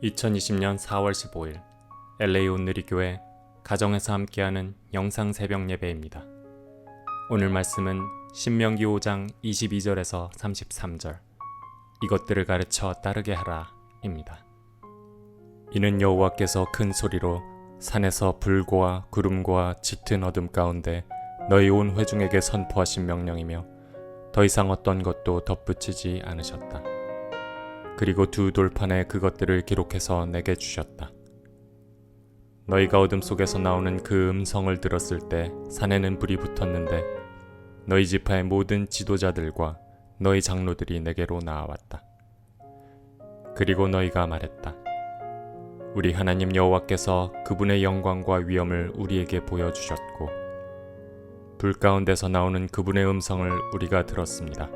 2020년 4월 15일 LA 온누리교회 가정에서 함께하는 영상 새벽 예배입니다. 오늘 말씀은 신명기 5장 22절에서 33절 이것들을 가르쳐 따르게 하라 입니다. 이는 여호와께서 큰 소리로 산에서 불과 구름과 짙은 어둠 가운데 너희 온 회중에게 선포하신 명령이며 더 이상 어떤 것도 덧붙이지 않으셨다. 그리고 두 돌판에 그것들을 기록해서 내게 주셨다. 너희가 어둠 속에서 나오는 그 음성을 들었을 때 산에는 불이 붙었는데 너희 지파의 모든 지도자들과 너희 장로들이 내게로 나아왔다. 그리고 너희가 말했다. 우리 하나님 여호와께서 그분의 영광과 위엄을 우리에게 보여주셨고 불 가운데서 나오는 그분의 음성을 우리가 들었습니다.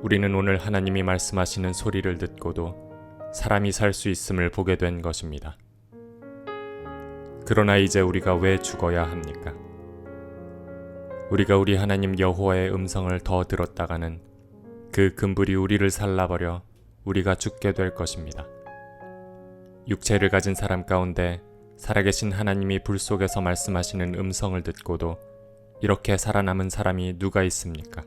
우리는 오늘 하나님이 말씀하시는 소리를 듣고도 사람이 살 수 있음을 보게 된 것입니다. 그러나 이제 우리가 왜 죽어야 합니까? 우리가 우리 하나님 여호와의 음성을 더 들었다가는 그 금불이 우리를 살라버려 우리가 죽게 될 것입니다. 육체를 가진 사람 가운데 살아계신 하나님이 불 속에서 말씀하시는 음성을 듣고도 이렇게 살아남은 사람이 누가 있습니까?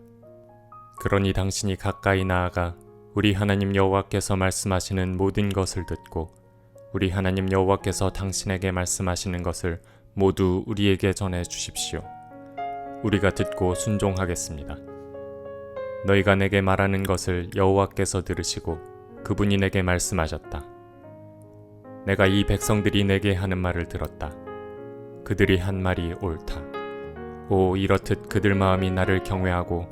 그러니 당신이 가까이 나아가 우리 하나님 여호와께서 말씀하시는 모든 것을 듣고 우리 하나님 여호와께서 당신에게 말씀하시는 것을 모두 우리에게 전해 주십시오. 우리가 듣고 순종하겠습니다. 너희가 내게 말하는 것을 여호와께서 들으시고 그분이 내게 말씀하셨다. 내가 이 백성들이 내게 하는 말을 들었다. 그들이 한 말이 옳다. 오, 이렇듯 그들 마음이 나를 경외하고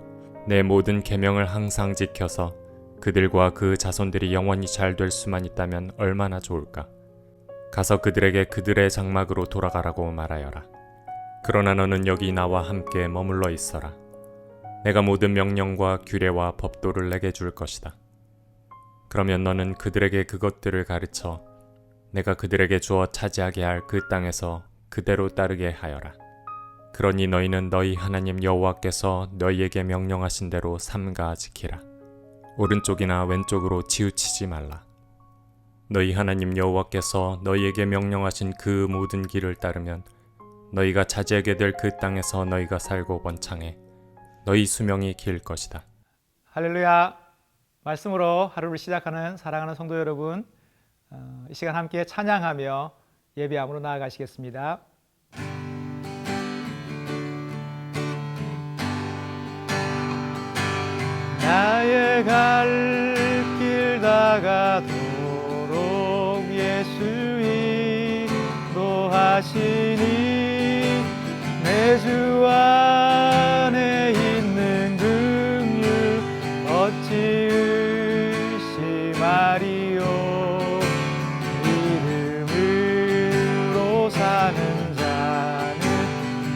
내 모든 계명을 항상 지켜서 그들과 그 자손들이 영원히 잘 될 수만 있다면 얼마나 좋을까. 가서 그들에게 그들의 장막으로 돌아가라고 말하여라. 그러나 너는 여기 나와 함께 머물러 있어라. 내가 모든 명령과 규례와 법도를 내게 줄 것이다. 그러면 너는 그들에게 그것들을 가르쳐 내가 그들에게 주어 차지하게 할 그 땅에서 그대로 따르게 하여라. 그러니 너희는 너희 하나님 여호와께서 너희에게 명령하신 대로 삼가 지키라. 오른쪽이나 왼쪽으로 치우치지 말라. 너희 하나님 여호와께서 너희에게 명령하신 그 모든 길을 따르면 너희가 차지하게 될 그 땅에서 너희가 살고 번창해 너희 수명이 길 것이다. 할렐루야. 말씀으로 하루를 시작하는 사랑하는 성도 여러분, 이 시간 함께 찬양하며 예배함으로 나아가시겠습니다. 나의 갈 길 다가도록 예수 인도하시니 내 주 안에 있는 긍휼 어찌 의심하리요. 믿음으로 사는 자는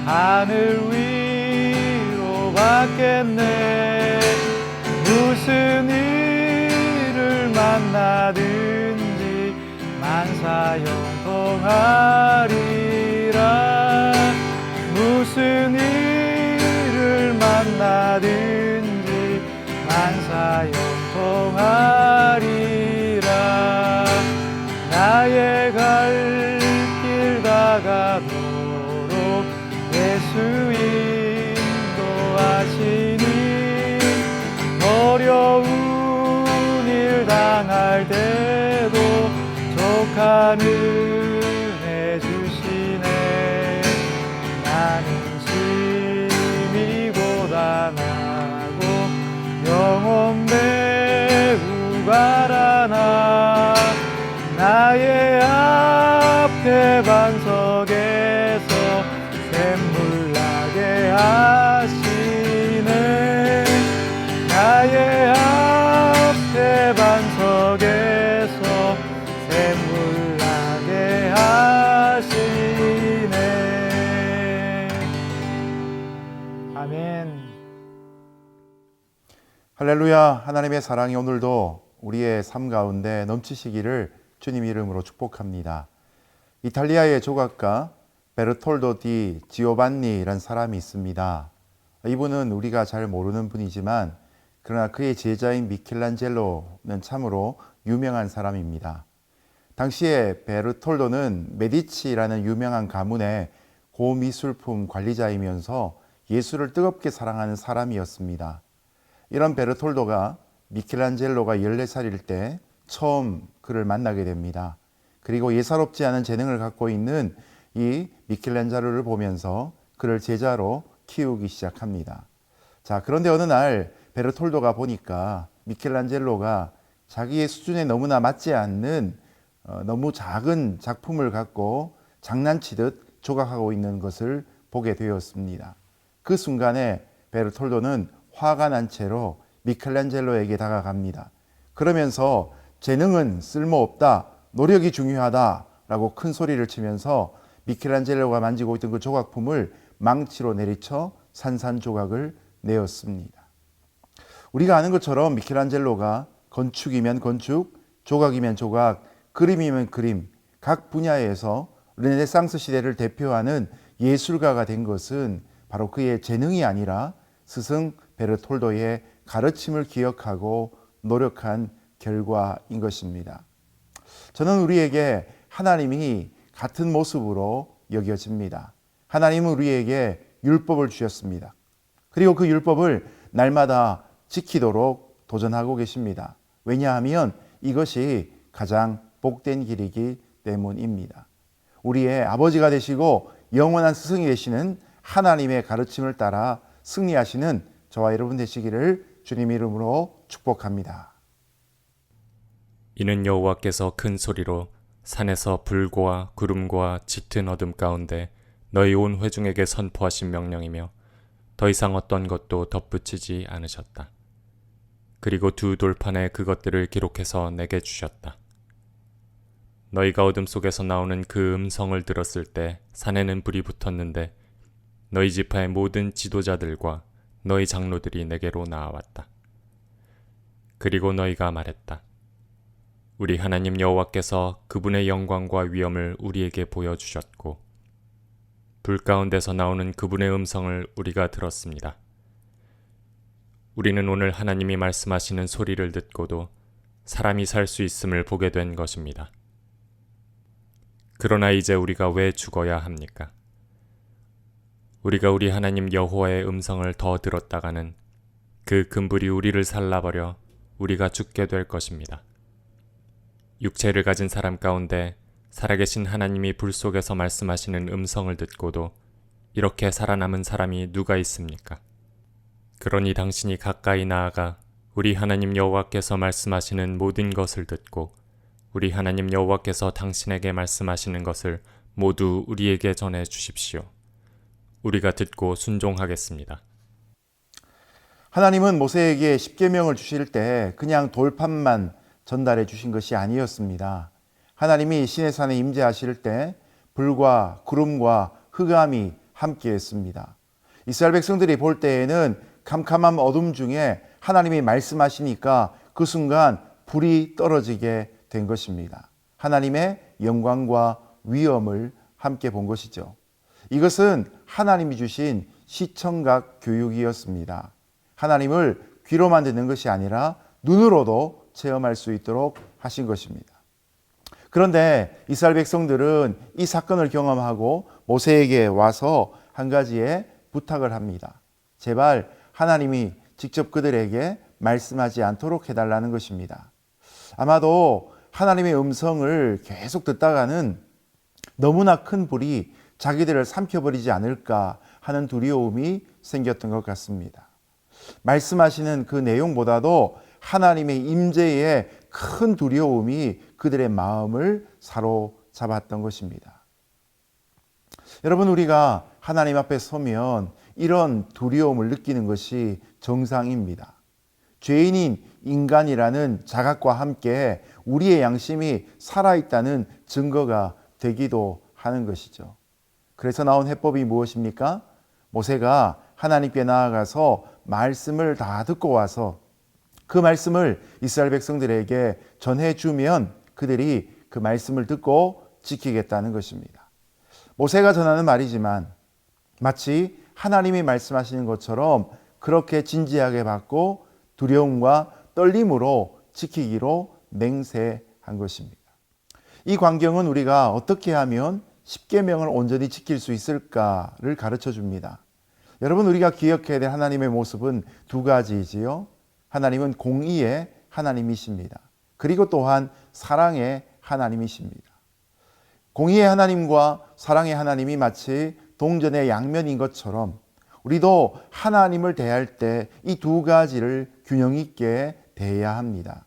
하늘 위로 받겠네. 무슨 일을 만나든지 만사형통하리라. 무슨 일을 만나든지 만사형통하리라. 나의 갈 길 다가도록 예수 인도하시니 어려운 일 당할 때도 족한 은혜 주시네. 나는 심히 고단하고 영혼 매우 가라나. 나의 앞에 반석에서 샘물 나게 하시네. 나의 앞에 반석에서 샘물 나게 하시네. 아멘. 할렐루야. 하나님의 사랑이 오늘도 우리의 삶 가운데 넘치시기를 주님 이름으로 축복합니다. 이탈리아의 조각가 베르톨도 디 지오반니라는 사람이 있습니다. 이분은 우리가 잘 모르는 분이지만 그러나 그의 제자인 미켈란젤로는 참으로 유명한 사람입니다. 당시에 베르톨도는 메디치라는 유명한 가문의 고미술품 관리자이면서 예술을 뜨겁게 사랑하는 사람이었습니다. 이런 베르톨도가 미켈란젤로가 14살일 때 처음 그를 만나게 됩니다. 그리고 예사롭지 않은 재능을 갖고 있는 이 미켈란젤로를 보면서 그를 제자로 키우기 시작합니다. 자, 그런데 어느 날 베르톨도가 보니까 미켈란젤로가 자기의 수준에 너무나 맞지 않는 너무 작은 작품을 갖고 장난치듯 조각하고 있는 것을 보게 되었습니다. 그 순간에 베르톨도는 화가 난 채로 미켈란젤로에게 다가갑니다. 그러면서 재능은 쓸모없다, 노력이 중요하다라고 큰 소리를 치면서 미켈란젤로가 만지고 있던 그 조각품을 망치로 내리쳐 산산조각을 내었습니다. 우리가 아는 것처럼 미켈란젤로가 건축이면 건축, 조각이면 조각, 그림이면 그림, 각 분야에서 르네상스 시대를 대표하는 예술가가 된 것은 바로 그의 재능이 아니라 스승 베르톨도의 가르침을 기억하고 노력한 결과인 것입니다. 저는 우리에게 하나님이 같은 모습으로 여겨집니다. 하나님은 우리에게 율법을 주셨습니다. 그리고 그 율법을 날마다 지키도록 도전하고 계십니다. 왜냐하면 이것이 가장 복된 길이기 때문입니다. 우리의 아버지가 되시고 영원한 스승이 되시는 하나님의 가르침을 따라 승리하시는 저와 여러분 되시기를 주님 이름으로 축복합니다. 이는 여호와께서 큰 소리로 산에서 불과 구름과 짙은 어둠 가운데 너희 온 회중에게 선포하신 명령이며 더 이상 어떤 것도 덧붙이지 않으셨다. 그리고 두 돌판에 그것들을 기록해서 내게 주셨다. 너희가 어둠 속에서 나오는 그 음성을 들었을 때 산에는 불이 붙었는데 너희 지파의 모든 지도자들과 너희 장로들이 내게로 나아왔다. 그리고 너희가 말했다. 우리 하나님 여호와께서 그분의 영광과 위엄을 우리에게 보여주셨고 불 가운데서 나오는 그분의 음성을 우리가 들었습니다. 우리는 오늘 하나님이 말씀하시는 소리를 듣고도 사람이 살 수 있음을 보게 된 것입니다. 그러나 이제 우리가 왜 죽어야 합니까? 우리가 우리 하나님 여호와의 음성을 더 들었다가는 그 금불이 우리를 살라버려 우리가 죽게 될 것입니다. 육체를 가진 사람 가운데 살아계신 하나님이 불 속에서 말씀하시는 음성을 듣고도 이렇게 살아남은 사람이 누가 있습니까? 그러니 당신이 가까이 나아가 우리 하나님 여호와께서 말씀하시는 모든 것을 듣고 우리 하나님 여호와께서 당신에게 말씀하시는 것을 모두 우리에게 전해 주십시오. 우리가 듣고 순종하겠습니다. 하나님은 모세에게 십계명을 주실 때 그냥 돌판만 전달해 주신 것이 아니었습니다. 하나님이 시내산에 임재하실 때 불과 구름과 흑암이 함께했습니다. 이스라엘 백성들이 볼 때에는 캄캄한 어둠 중에 하나님이 말씀하시니까 그 순간 불이 떨어지게 된 것입니다. 하나님의 영광과 위엄을 함께 본 것이죠. 이것은 하나님이 주신 시청각 교육이었습니다. 하나님을 귀로만 듣는 것이 아니라 눈으로도 체험할 수 있도록 하신 것입니다. 그런데 이스라엘 백성들은 이 사건을 경험하고 모세에게 와서 한 가지의 부탁을 합니다. 제발 하나님이 직접 그들에게 말씀하지 않도록 해달라는 것입니다. 아마도 하나님의 음성을 계속 듣다가는 너무나 큰 불이 자기들을 삼켜버리지 않을까 하는 두려움이 생겼던 것 같습니다. 말씀하시는 그 내용보다도 하나님의 임재에 큰 두려움이 그들의 마음을 사로잡았던 것입니다. 여러분, 우리가 하나님 앞에 서면 이런 두려움을 느끼는 것이 정상입니다. 죄인인 인간이라는 자각과 함께 우리의 양심이 살아있다는 증거가 되기도 하는 것이죠. 그래서 나온 해법이 무엇입니까? 모세가 하나님께 나아가서 말씀을 다 듣고 와서 그 말씀을 이스라엘 백성들에게 전해주면 그들이 그 말씀을 듣고 지키겠다는 것입니다. 모세가 전하는 말이지만 마치 하나님이 말씀하시는 것처럼 그렇게 진지하게 받고 두려움과 떨림으로 지키기로 맹세한 것입니다. 이 광경은 우리가 어떻게 하면 십계명을 온전히 지킬 수 있을까를 가르쳐 줍니다. 여러분, 우리가 기억해야 될 하나님의 모습은 두 가지이지요. 하나님은 공의의 하나님이십니다. 그리고 또한 사랑의 하나님이십니다. 공의의 하나님과 사랑의 하나님이 마치 동전의 양면인 것처럼 우리도 하나님을 대할 때 이 두 가지를 균형 있게 대해야 합니다.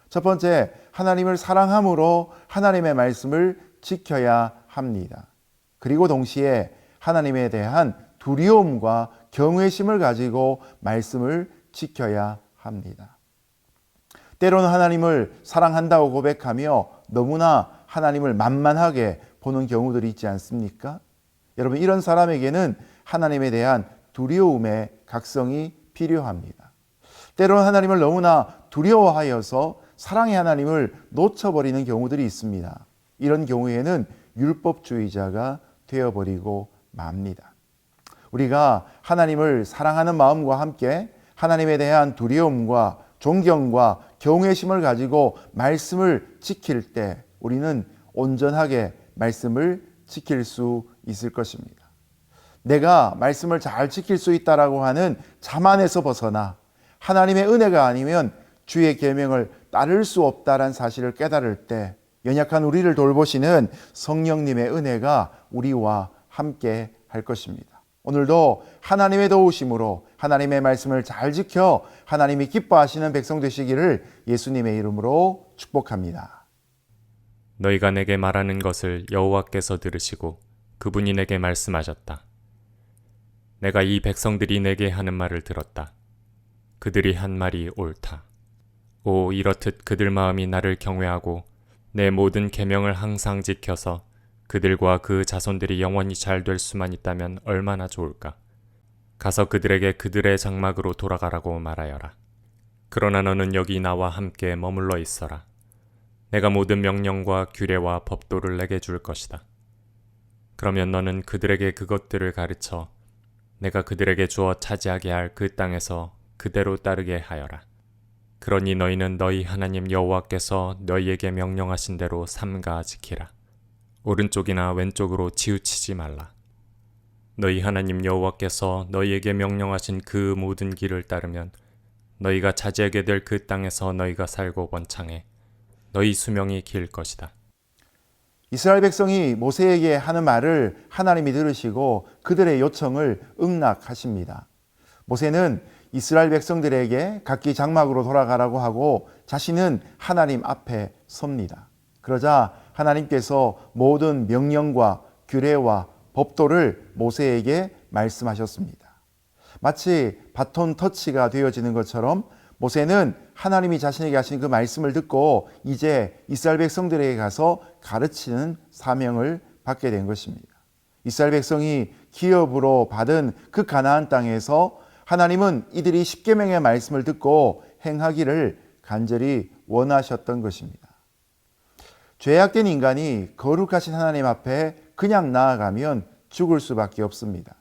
첫 번째, 하나님을 사랑함으로 하나님의 말씀을 지켜야 합니다. 그리고 동시에 하나님에 대한 두려움과 경외심을 가지고 말씀을 지켜야 합니다. 때로는 하나님을 사랑한다고 고백하며 너무나 하나님을 만만하게 보는 경우들이 있지 않습니까? 여러분, 이런 사람에게는 하나님에 대한 두려움의 각성이 필요합니다. 때로는 하나님을 너무나 두려워하여서 사랑의 하나님을 놓쳐버리는 경우들이 있습니다. 이런 경우에는 율법주의자가 되어버리고 맙니다. 우리가 하나님을 사랑하는 마음과 함께 하나님에 대한 두려움과 존경과 경외심을 가지고 말씀을 지킬 때 우리는 온전하게 말씀을 지킬 수 있을 것입니다. 내가 말씀을 잘 지킬 수 있다라고 하는 자만에서 벗어나 하나님의 은혜가 아니면 주의 계명을 따를 수 없다라는 사실을 깨달을 때 연약한 우리를 돌보시는 성령님의 은혜가 우리와 함께 할 것입니다. 오늘도 하나님의 도우심으로 하나님의 말씀을 잘 지켜 하나님이 기뻐하시는 백성 되시기를 예수님의 이름으로 축복합니다. 너희가 내게 말하는 것을 여호와께서 들으시고 그분이 내게 말씀하셨다. 내가 이 백성들이 내게 하는 말을 들었다. 그들이 한 말이 옳다. 오, 이렇듯 그들 마음이 나를 경외하고 내 모든 계명을 항상 지켜서 그들과 그 자손들이 영원히 잘 될 수만 있다면 얼마나 좋을까. 가서 그들에게 그들의 장막으로 돌아가라고 말하여라. 그러나 너는 여기 나와 함께 머물러 있어라. 내가 모든 명령과 규례와 법도를 내게 줄 것이다. 그러면 너는 그들에게 그것들을 가르쳐 내가 그들에게 주어 차지하게 할 그 땅에서 그대로 따르게 하여라. 그러니 너희는 너희 하나님 여호와께서 너희에게 명령하신 대로 삼가 지키라. 오른쪽이나 왼쪽으로 치우치지 말라. 너희 하나님 여호와께서 너희에게 명령하신 그 모든 길을 따르면 너희가 차지하게 될 그 땅에서 너희가 살고 번창해 너희 수명이 길 것이다. 이스라엘 백성이 모세에게 하는 말을 하나님이 들으시고 그들의 요청을 응낙하십니다. 모세는 이스라엘 백성들에게 각기 장막으로 돌아가라고 하고 자신은 하나님 앞에 섭니다. 그러자 하나님께서 모든 명령과 규례와 법도를 모세에게 말씀하셨습니다. 마치 바톤 터치가 되어지는 것처럼 모세는 하나님이 자신에게 하신 그 말씀을 듣고 이제 이스라엘 백성들에게 가서 가르치는 사명을 받게 된 것입니다. 이스라엘 백성이 기업으로 받은 그 가나안 땅에서 하나님은 이들이 십계명의 말씀을 듣고 행하기를 간절히 원하셨던 것입니다. 죄악된 인간이 거룩하신 하나님 앞에 그냥 나아가면 죽을 수밖에 없습니다.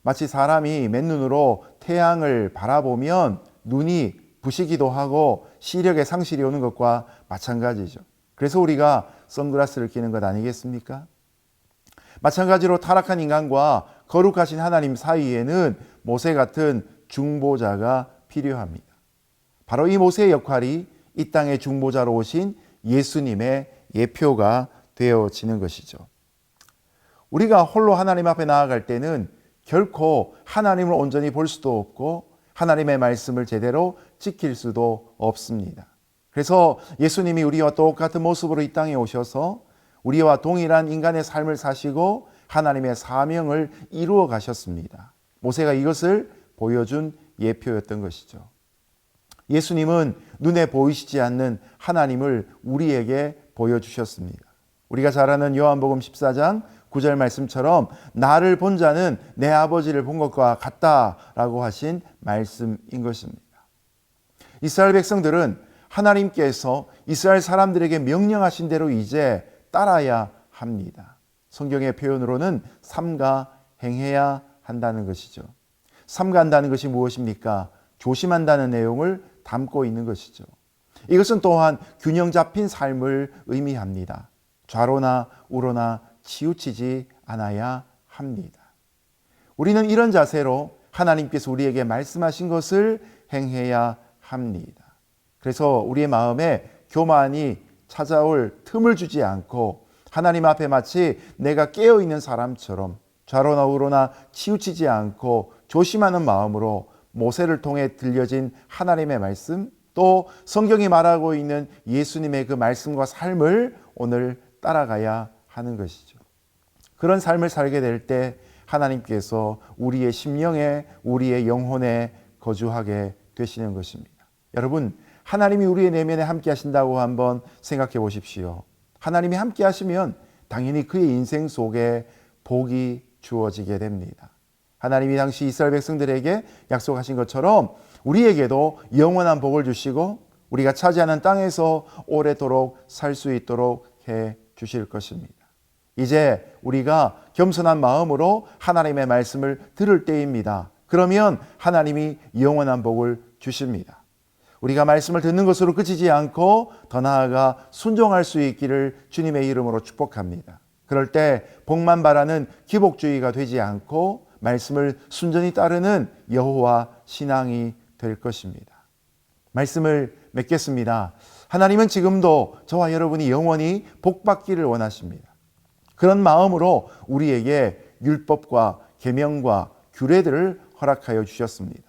마치 사람이 맨눈으로 태양을 바라보면 눈이 부시기도 하고 시력의 상실이 오는 것과 마찬가지죠. 그래서 우리가 선글라스를 끼는 것 아니겠습니까? 마찬가지로 타락한 인간과 거룩하신 하나님 사이에는 모세 같은 중보자가 필요합니다. 바로 이 모세의 역할이 이 땅의 중보자로 오신 예수님의 예표가 되어지는 것이죠. 우리가 홀로 하나님 앞에 나아갈 때는 결코 하나님을 온전히 볼 수도 없고 하나님의 말씀을 제대로 지킬 수도 없습니다. 그래서 예수님이 우리와 똑같은 모습으로 이 땅에 오셔서 우리와 동일한 인간의 삶을 사시고 하나님의 사명을 이루어 가셨습니다. 모세가 이것을 보여준 예표였던 것이죠. 예수님은 눈에 보이시지 않는 하나님을 우리에게 보여주셨습니다. 우리가 잘 아는 요한복음 14장 9절 말씀처럼 나를 본 자는 내 아버지를 본 것과 같다라고 하신 말씀인 것입니다. 이스라엘 백성들은 하나님께서 이스라엘 사람들에게 명령하신 대로 이제 따라야 합니다. 성경의 표현으로는 삼가 행해야 한다는 것이죠. 삼가한다는 것이 무엇입니까? 조심한다는 내용을 담고 있는 것이죠. 이것은 또한 균형 잡힌 삶을 의미합니다. 좌로나 우로나 치우치지 않아야 합니다. 우리는 이런 자세로 하나님께서 우리에게 말씀하신 것을 행해야 합니다. 그래서 우리의 마음에 교만이 찾아올 틈을 주지 않고 하나님 앞에 마치 내가 깨어있는 사람처럼 좌로나 우로나 치우치지 않고 조심하는 마음으로 모세를 통해 들려진 하나님의 말씀, 또 성경이 말하고 있는 예수님의 그 말씀과 삶을 오늘 따라가야 하는 것이죠. 그런 삶을 살게 될 때 하나님께서 우리의 심령에, 우리의 영혼에 거주하게 되시는 것입니다. 여러분, 하나님이 우리의 내면에 함께 하신다고 한번 생각해 보십시오. 하나님이 함께 하시면 당연히 그의 인생 속에 복이 주어지게 됩니다. 하나님이 당시 이스라엘 백성들에게 약속하신 것처럼 우리에게도 영원한 복을 주시고 우리가 차지하는 땅에서 오래도록 살 수 있도록 해 주실 것입니다. 이제 우리가 겸손한 마음으로 하나님의 말씀을 들을 때입니다. 그러면 하나님이 영원한 복을 주십니다. 우리가 말씀을 듣는 것으로 그치지 않고 더 나아가 순종할 수 있기를 주님의 이름으로 축복합니다. 그럴 때 복만 바라는 기복주의가 되지 않고 말씀을 순전히 따르는 여호와 신앙이 될 것입니다. 말씀을 맺겠습니다. 하나님은 지금도 저와 여러분이 영원히 복받기를 원하십니다. 그런 마음으로 우리에게 율법과 계명과 규례들을 허락하여 주셨습니다.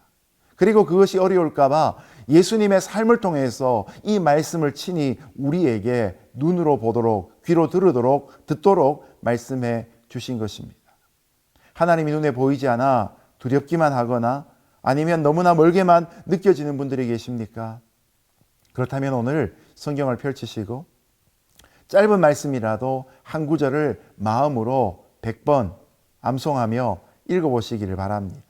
그리고 그것이 어려울까 봐 예수님의 삶을 통해서 이 말씀을 친히 우리에게 눈으로 보도록, 귀로 들으도록, 듣도록 말씀해 주신 것입니다. 하나님이 눈에 보이지 않아 두렵기만 하거나 아니면 너무나 멀게만 느껴지는 분들이 계십니까? 그렇다면 오늘 성경을 펼치시고 짧은 말씀이라도 한 구절을 마음으로 100번 암송하며 읽어보시기를 바랍니다.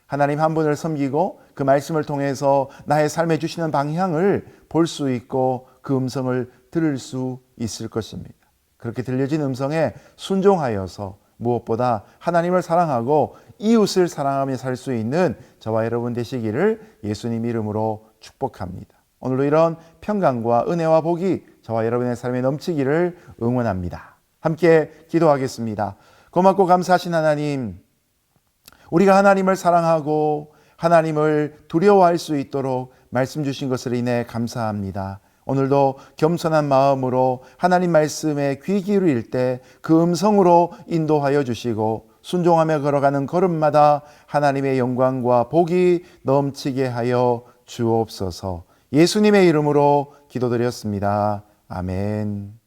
하나님 한 분을 섬기고 그 말씀을 통해서 나의 삶에 주시는 방향을 볼 수 있고 그 음성을 들을 수 있을 것입니다. 그렇게 들려진 음성에 순종하여서 무엇보다 하나님을 사랑하고 이웃을 사랑하며 살 수 있는 저와 여러분 되시기를 예수님 이름으로 축복합니다. 오늘도 이런 평강과 은혜와 복이 저와 여러분의 삶에 넘치기를 응원합니다. 함께 기도하겠습니다. 고맙고 감사하신 하나님, 우리가 하나님을 사랑하고 하나님을 두려워할 수 있도록 말씀 주신 것을 인해 감사합니다. 오늘도 겸손한 마음으로 하나님 말씀에 귀 기울일 때 그 음성으로 인도하여 주시고 순종하며 걸어가는 걸음마다 하나님의 영광과 복이 넘치게 하여 주옵소서. 예수님의 이름으로 기도드렸습니다. 아멘.